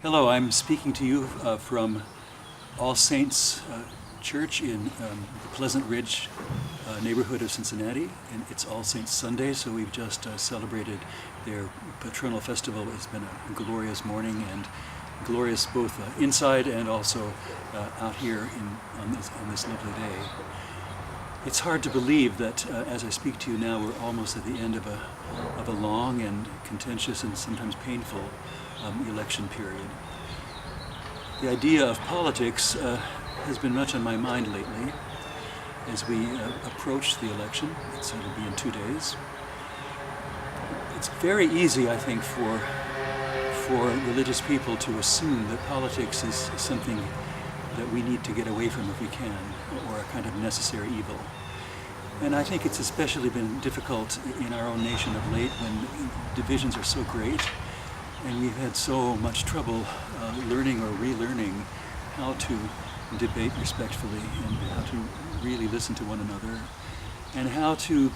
Hello, I'm speaking to you from All Saints Church in the Pleasant Ridge neighborhood of Cincinnati, and it's All Saints Sunday, so we've just celebrated their patronal festival. It's been a glorious morning and glorious both inside and also out here on this lovely day. It's hard to believe that as I speak to you now, we're almost at the end of a long and contentious and sometimes painful election period. The idea of politics has been much on my mind lately as we approach the election. It'll be in 2 days. It's very easy, I think, for religious people to assume that politics is something that we need to get away from if we can, or a kind of necessary evil. And I think it's especially been difficult in our own nation of late when divisions are so great. And we've had so much trouble learning or relearning how to debate respectfully and how to really listen to one another and how to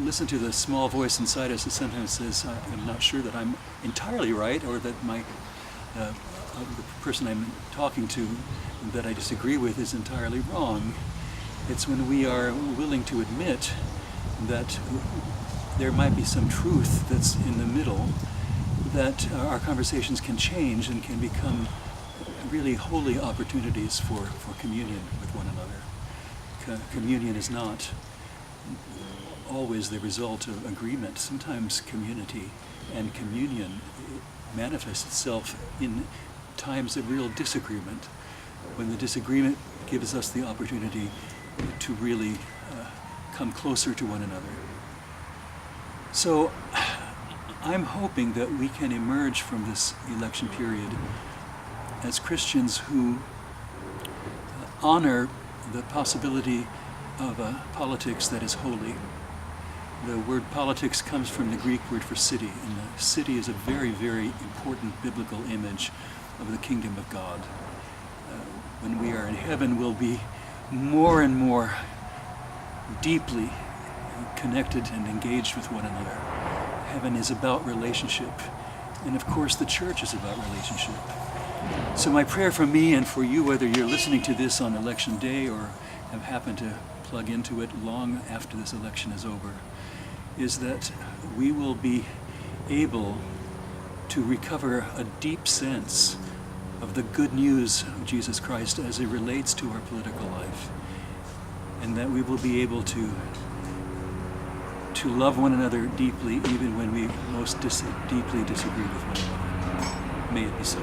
listen to the small voice inside us that sometimes says, I'm not sure that I'm entirely right, or that the person I'm talking to that I disagree with is entirely wrong. It's when we are willing to admit that there might be some truth that's in the middle that our conversations can change and can become really holy opportunities for communion with one another. Communion is not always the result of agreement. Sometimes community and communion manifests itself in times of real disagreement, when the disagreement gives us the opportunity to really come closer to one another. So I'm hoping that we can emerge from this election period as Christians who honor the possibility of a politics that is holy. The word politics comes from the Greek word for city, and the city is a very, very important biblical image of the kingdom of God. When we are in heaven, we'll be more and more deeply connected and engaged with one another. Heaven is about relationship, and of course the church is about relationship. So my prayer for me and for you, whether you're listening to this on election day or have happened to plug into it long after this election is over, is that we will be able to recover a deep sense of the good news of Jesus Christ as it relates to our political life, and that we will be able to love one another deeply, even when we most deeply disagree with one another. May it be so.